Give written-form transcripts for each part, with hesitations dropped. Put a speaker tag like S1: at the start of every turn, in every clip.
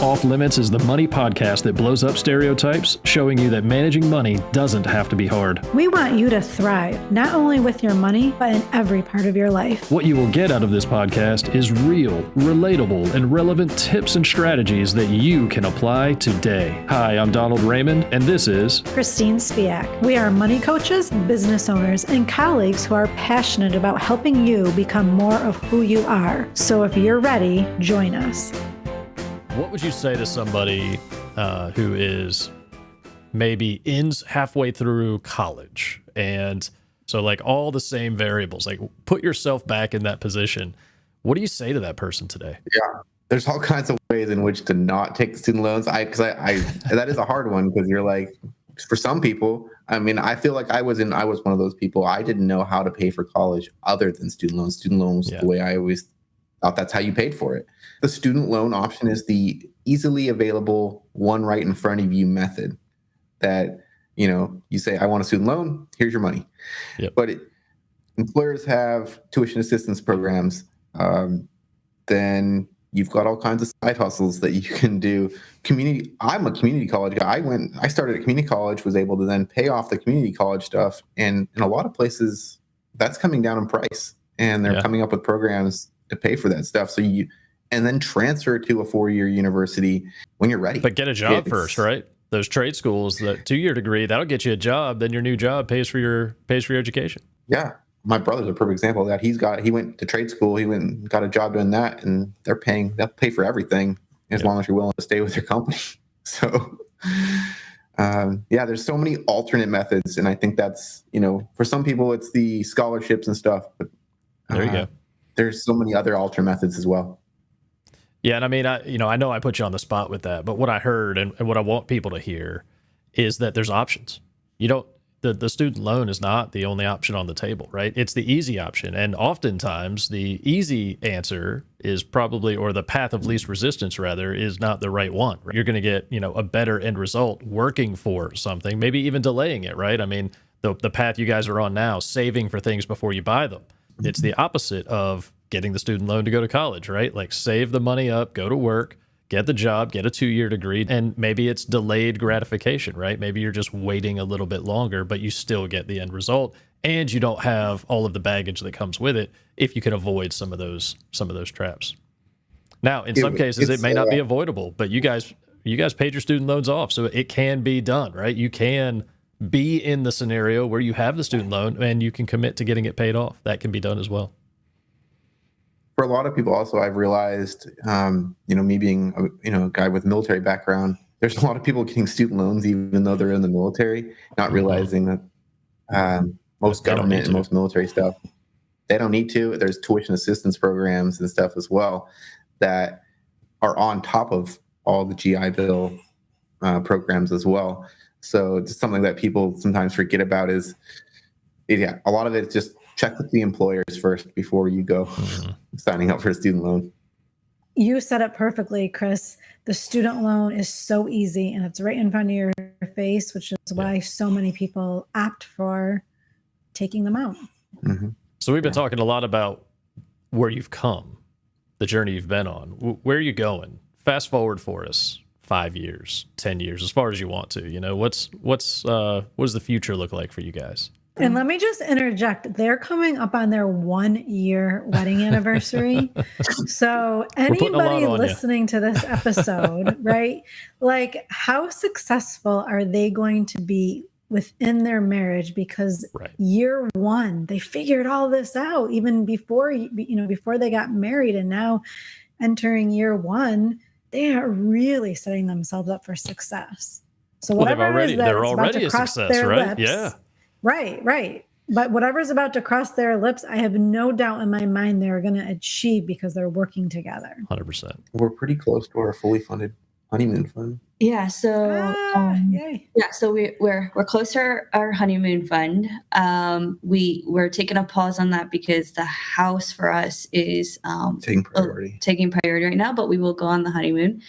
S1: Off Limits is the money podcast that blows up stereotypes, showing you that managing money doesn't have to be hard.
S2: We want you to thrive, not only with your money, but in every part of your life.
S1: What you will get out of this podcast is real, relatable, and relevant tips and strategies that you can apply today. Hi, I'm Donald Raymond, and this is
S2: Christine Spiak. We are money coaches, business owners, and colleagues who are passionate about helping you become more of who you are. So if you're ready, join us.
S1: What would you say to somebody who is maybe halfway through college? And so like all the same variables, like put yourself back in that position. What do you say to that person today?
S3: Yeah, there's all kinds of ways in which to not take student loans. Because that is a hard one, because you're like, for some people, I mean, I feel like I was one of those people. I didn't know how to pay for college other than student loans. Student loans, the way I always thought that's how you paid for it. The student loan option is the easily available one right in front of you method that, you say, I want a student loan, here's your money.
S1: Yep.
S3: But employers have tuition assistance programs. Then you've got all kinds of side hustles that you can do. I'm a community college guy. I started at community college, was able to then pay off the community college stuff. And in a lot of places, that's coming down in price. And they're coming up with programs to pay for that stuff. And then transfer to a 4-year university when you're ready.
S1: But get a job first, right? Those trade schools, that 2-year degree, that'll get you a job. Then your new job pays for your education.
S3: Yeah. My brother's a perfect example of that. He went to trade school. He went and got a job doing that, and they'll pay for everything as long as you're willing to stay with your company. So, there's so many alternate methods. And I think that's, for some people it's the scholarships and stuff, but
S1: there you go.
S3: There's so many other alternate methods as well.
S1: Yeah, and I mean, I know I put you on the spot with that, but what I heard and what I want people to hear is that there's options. The student loan is not the only option on the table, right? It's the easy option, and oftentimes the easy answer is probably, or the path of least resistance rather, is not the right one. You're going to get, a better end result working for something, maybe even delaying it, right? I mean, the path you guys are on now, saving for things before you buy them. It's the opposite of getting the student loan to go to college, right? Like save the money up, go to work, get the job, get a 2-year degree, and maybe it's delayed gratification, right? Maybe you're just waiting a little bit longer, but you still get the end result, and you don't have all of the baggage that comes with it if you can avoid some of those traps. Now, in some cases, it may not be avoidable, but you guys paid your student loans off, so it can be done, right? You can be in the scenario where you have the student loan and you can commit to getting it paid off. That can be done as well.
S3: For a lot of people also, I've realized, me being a guy with military background, there's a lot of people getting student loans even though they're in the military, not realizing that most government and most military stuff, they don't need to. There's tuition assistance programs and stuff as well that are on top of all the GI Bill programs as well. So it's something that people sometimes forget about is, a lot of it is just check with the employers first before you go signing up for a student loan.
S2: You said it perfectly, Chris. The student loan is so easy and it's right in front of your face, which is why so many people opt for taking them out.
S3: Mm-hmm.
S1: So we've been talking a lot about where you've come, the journey you've been on. Where are you going? Fast forward for us 5 years, 10 years, as far as you want to. What does the future look like for you guys?
S2: And let me just interject. They're coming up on their 1-year wedding anniversary. So anybody listening to this episode, right? Like, how successful are they going to be within their marriage? Because year 1, they figured all this out even before they got married. And now entering year 1, they are really setting themselves up for success. So whatever
S1: they're already a success, right?
S2: Lips,
S1: yeah.
S2: Right. But whatever's about to cross their lips, I have no doubt in my mind they're going to achieve because they're working together.
S1: 100%.
S3: We're pretty close to our fully funded honeymoon fund.
S4: Yeah. So,
S2: yay.
S4: So we're close to our honeymoon fund. We're taking a pause on that because the house for us is
S3: taking priority
S4: right now, but we will go on the honeymoon.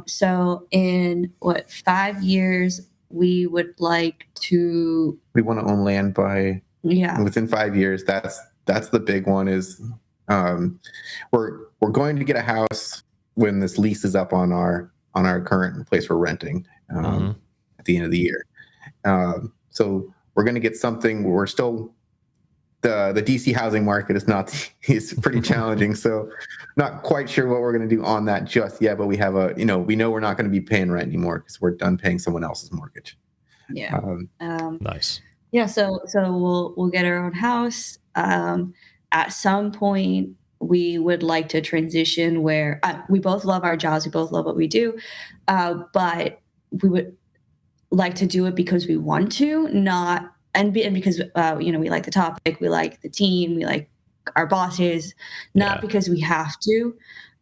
S4: So in 5 years, we would like to.
S3: We want to own land by within 5 years. That's the big one. Is we're going to get a house when this lease is up on our current place we're renting at the end of the year. So we're going to get something. We're still the DC housing market is pretty challenging. So not quite sure what we're going to do on that just yet. But we have we know we're not going to be paying rent anymore because we're done paying someone else's mortgage.
S4: Yeah.
S1: Nice.
S4: Yeah. So we'll get our own house. At some point, we would like to transition where we both love our jobs. We both love what we do. But we would like to do it because we want to, and because, we like the topic, we like the team, we like our bosses, not because we have to.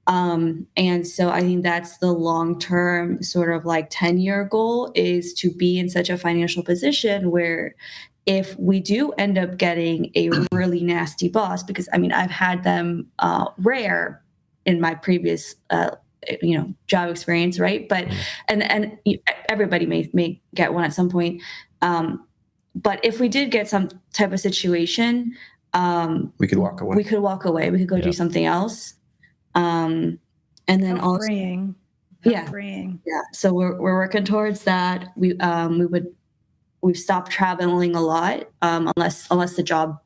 S4: And so I think that's the long-term sort of like 10-year goal, is to be in such a financial position where if we do end up getting a really nasty boss, because I've had them rare in my previous job experience, right? But and everybody may get one at some point. But if we did get some type of situation,
S3: we could walk away.
S4: We could walk away. We could go do something else. And then
S2: How
S4: also
S2: freeing.
S4: Freeing. Yeah. So we're working towards that. We've stopped traveling a lot, unless the job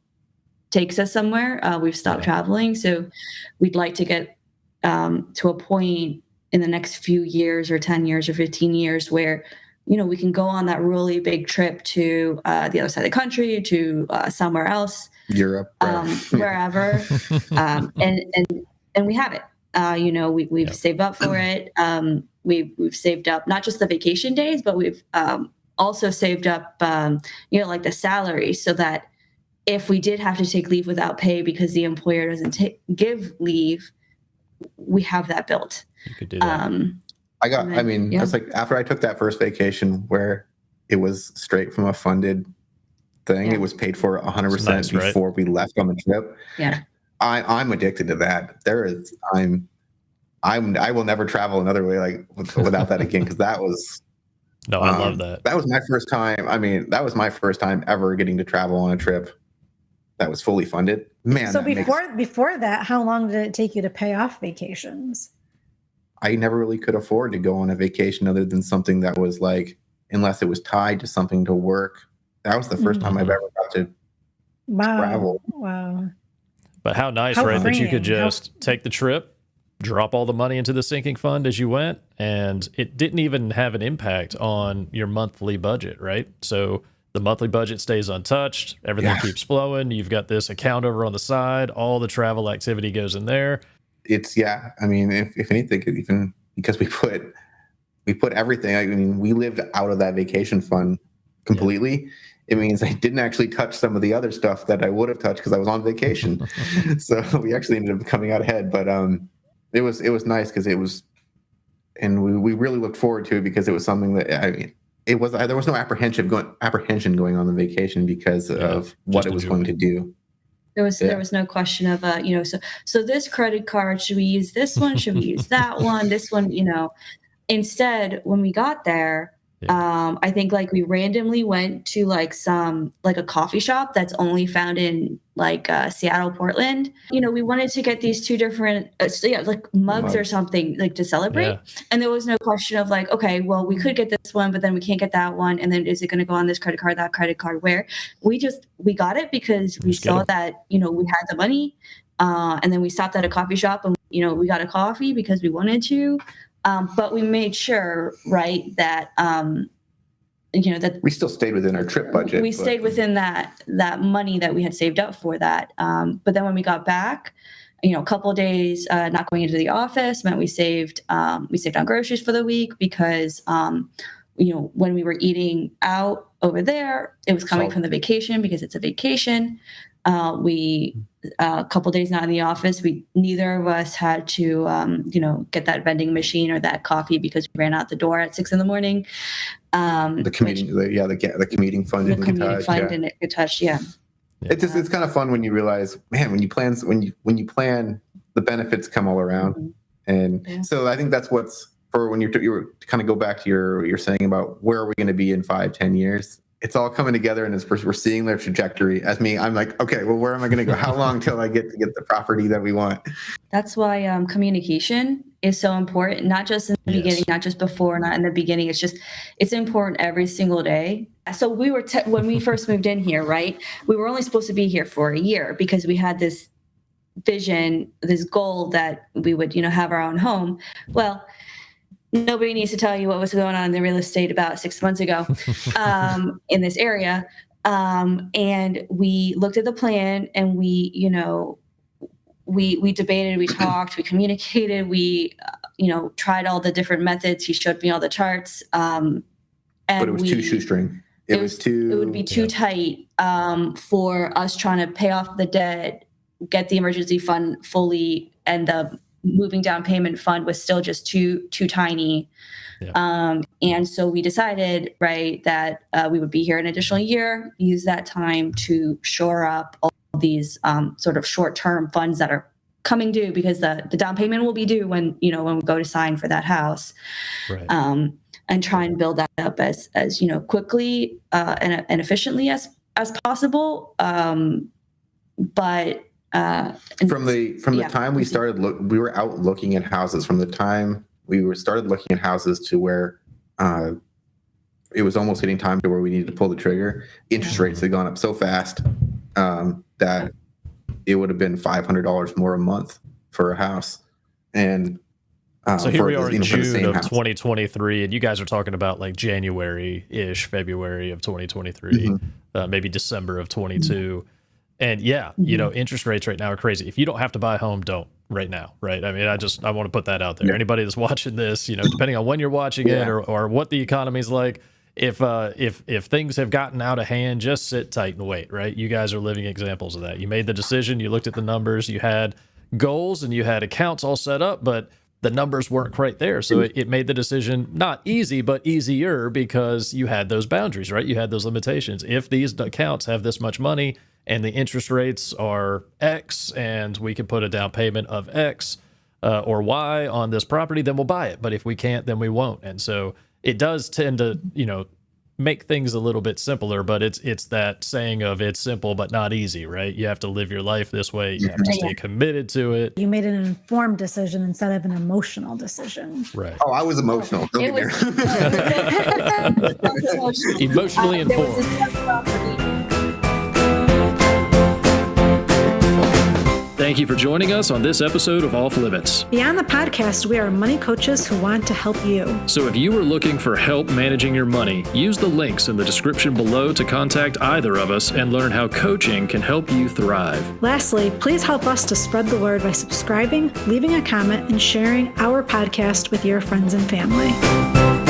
S4: takes us somewhere. We've stopped traveling. So we'd like to get to a point in the next few years, or 10 years or 15 years, where we can go on that really big trip to the other side of the country, to somewhere else,
S3: Europe,
S4: wherever, and we have it. We've saved up for it. We've saved up not just the vacation days, but we've also saved up, like the salary, so that if we did have to take leave without pay because the employer doesn't give leave, we have that built.
S1: You could do that.
S3: It's like after I took that first vacation where it was straight from a funded thing, it was paid for 100% before we left on the trip.
S4: Yeah.
S3: I'm addicted to that. I will never travel another way without that again, because that was
S1: I love that.
S3: That was my first time. That was my first time ever getting to travel on a trip that was fully funded. Man.
S2: So before that, how long did it take you to pay off vacations?
S3: I never really could afford to go on a vacation other than something that was unless it was tied to something to work. That was the first time I've ever got to travel.
S2: Wow.
S1: But how nice, right? That you could just take the trip, drop all the money into the sinking fund as you went, and it didn't even have an impact on your monthly budget, right? So the monthly budget stays untouched. Everything keeps flowing. You've got this account over on the side. All the travel activity goes in there.
S3: It's if anything, even because we put everything. We lived out of that vacation fund completely. Yeah. It means I didn't actually touch some of the other stuff that I would have touched because I was on vacation. So we actually ended up coming out ahead. But it was nice because it was, and we really looked forward to it because it was something that there was no apprehension going on the vacation because of what it was going to do.
S4: There was no question of so this credit card, should we use this one? Should we use that one? This one, Instead, when we got there, I think we randomly went to a coffee shop that's only found in Seattle, Portland. We wanted to get these two different mugs or something to celebrate. And there was no question of okay, well, we could get this one, but then we can't get that one. And then is it going to go on this credit card, that credit card? Where we got it because we saw that, we had the money. And then we stopped at a coffee shop and, we got a coffee because we wanted to. But we made sure, right, that that
S3: we still stayed within our trip budget.
S4: We stayed within that money that we had saved up for that. But then when we got back, a couple of days not going into the office meant we saved on groceries for the week because when we were eating out over there, it was coming from the vacation because it's a vacation. A couple days not in the office, neither of us had to get that vending machine or that coffee because we ran out the door at 6 a.m.
S3: The commuting fund
S4: didn't get touched. Yeah.
S3: It's kind of fun when you realize, man, when you plan, the benefits come all around. And so I think that's what's for when you're kind of go back to you're saying about where are we going to be in 5-10 years. It's all coming together, and we're seeing their trajectory. As me, I'm like, okay, well, where am I going to go? How long till I get to get the property that we want?
S4: That's why communication is so important, not just in the beginning, not just before, not in the beginning. It's important every single day. So we were, when we first moved in here, right, we were only supposed to be here for a year because we had this vision, this goal that we would, have our own home. Well, nobody needs to tell you what was going on in the real estate about 6 months ago in this area. And we looked at the plan and we debated, we talked, we communicated, we, tried all the different methods. He showed me all the charts. And
S3: but it was too shoestring. It would
S4: be too tight for us trying to pay off the debt, get the emergency fund fully, and the moving down payment fund was still just too tiny. Yeah. And so we decided, right, that we would be here an additional year, use that time to shore up all these sort of short-term funds that are coming due, because the down payment will be due when we go to sign for that house. Right. And try and build that up as quickly and efficiently as possible. But from the time we started, we were out looking at houses. From the time we started looking at houses to where it was almost hitting time to where we needed to pull the trigger, interest rates had gone up so fast that it would have been $500 more a month for a house. And
S1: so here we are in June of 2023, and you guys are talking about like January-ish, February of 2023, maybe December of 22. And interest rates right now are crazy. If you don't have to buy a home, don't right now, right? I mean, I want to put that out there. Anybody that's watching this, depending on when you're watching it or what the economy's like, if things have gotten out of hand, just sit tight and wait, right? You guys are living examples of that. You made the decision, you looked at the numbers, you had goals and you had accounts all set up, but the numbers weren't quite there. So it made the decision not easy, but easier because you had those boundaries, right? You had those limitations. If these accounts have this much money and the interest rates are X and we can put a down payment of X or Y on this property, then we'll buy it. But if we can't, then we won't. And so it does tend to, make things a little bit simpler, but it's that saying of it's simple but not easy, right? You have to live your life this way. You have to stay committed to it.
S2: You made an informed decision instead of an emotional decision.
S1: Right.
S3: Oh, I was emotional.
S1: Emotionally informed. Thank you for joining us on this episode of Off Limits.
S2: Beyond the podcast, we are money coaches who want to help you.
S1: So if you are looking for help managing your money, use the links in the description below to contact either of us and learn how coaching can help you thrive.
S2: Lastly, please help us to spread the word by subscribing, leaving a comment, and sharing our podcast with your friends and family.